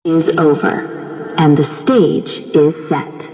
is over, and the stage is set.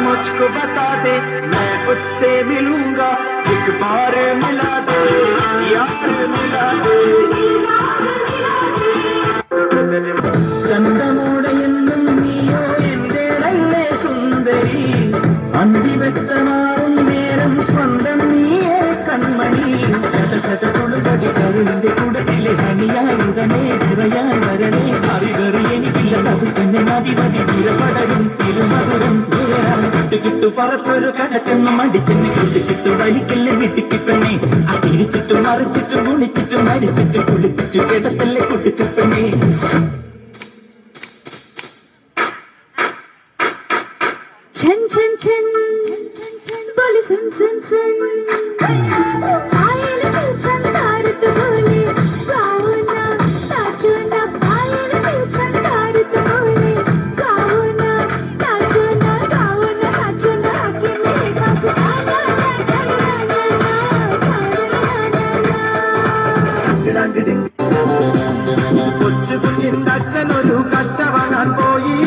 मुझको बता दे मैं उससे मिलूंगा एक बार मिला दे यार मिला दे ചന്തമോടയെന്നും നീയോ എന്റെ നല്ല സുന്ദരി അന്തി വ്യക്തമാവും നേരം സ്വന്തം നീയേ കൺമണി ശത തുളുപടി കരുളിന്റെ കൂടത്തിലെ ഹണിയായുടനെ നിറയാൻ വരണേ അറിവറി എനിക്കില്ല പതുക്കന്നെ മതി മതി പുറപടരും തിരുമധുരം കിട്ടു പറത്തൊരു കടക്കെന്നും അടിച്ചെന്ന് കിട്ടു വലിക്കല്ലേ വീട്ടിക്കിപ്പെണ്ണേ അതിരിച്ചിട്ടു മറിച്ചിട്ടു ഗുണിച്ചിട്ടു മരിച്ചിട്ട് കുളിപ്പിച്ചു കിടത്തല്ലേ കുട്ടിക്കിപ്പെണ്ണേ chen chen chen bole sun sun sun ayel ki chandarat bole gauna tajuna ayel ki chandarat bole gauna tajuna tajuna ke mere paas കൊച്ചുകുഞ്ഞിന്റെ അച്ഛനൊരു കച്ച വാങ്ങാൻ പോയി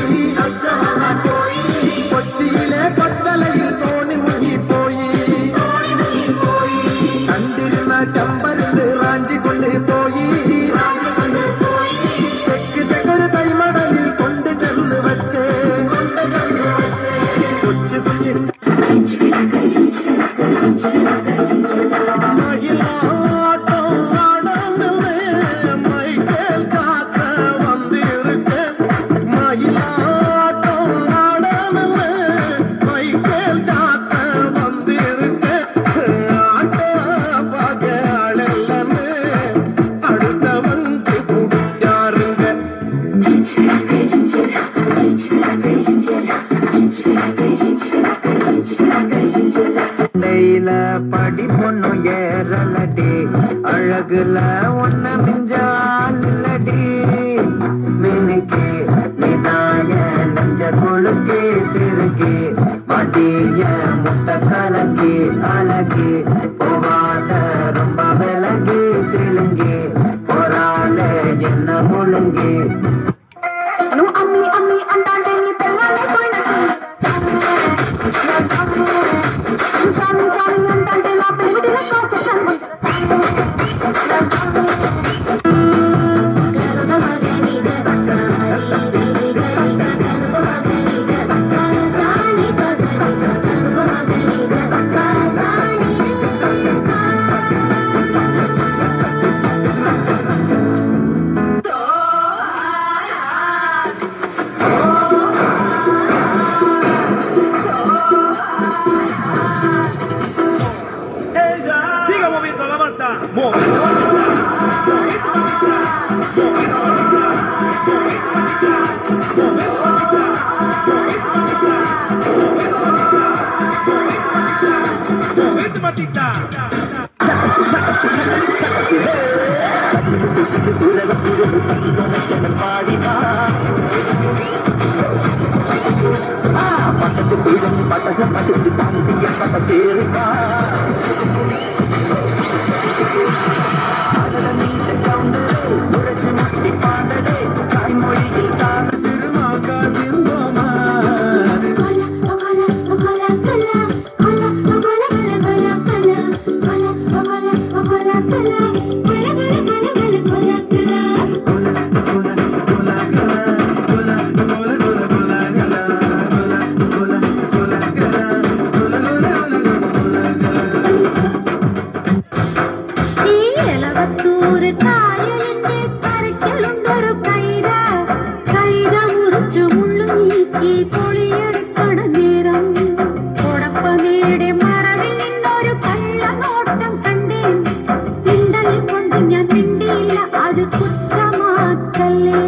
കൊച്ചിയിലെ കൊച്ചലയിൽ തോണി മുങ്ങിപ്പോയി കണ്ടിരുന്ന ചമ്പരുന്ന് റാഞ്ചി കൊണ്ടുപോയി തെക്ക് തെക്കൊരു കൈമടലിൽ കൊണ്ട് ചെന്ന് വെച്ചേ കൊച്ചുകുഞ്ഞിന്റെ படி பொண்ணு ஏறலடி அழகுல ஒன்ன மிஞ்சாலடி மினுக்கி நிதாய நெஞ்ச கொழுக்கி சிறுக்கி மடிய முட்டை கலக்கி அழகி போவாத ரொம்ப விலகி சிலுங்கி போராள என்ன முழுங்கி அம்மி அம்மி அண்டாண்டே நீ பெண்ணாலே போயினக்கு சாமி சாமி அண்டாண்டே நான் பெருதில காசு தந்து ஒரு கைதொடக்கணும் பாடிவா பட்டத்து பீடம் பட்டக பசுத்து தாண்டிய பட்ட பேருவா மீச கவுண்டரே உரசி முட்டி பாண்டடே தாய்மொழியில் தான் சிறுமாக்கா திம்போமா அது குற்றமாக்கலே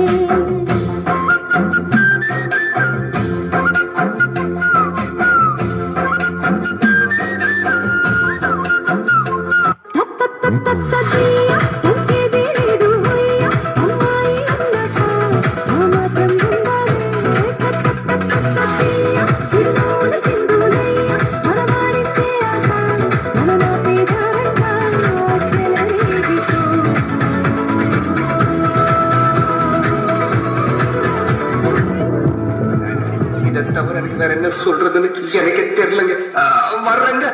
இதை தவிர எனக்கு வேற என்ன சொல்றதுன்னு எனக்கு தெரியலங்க. வர்றேங்க.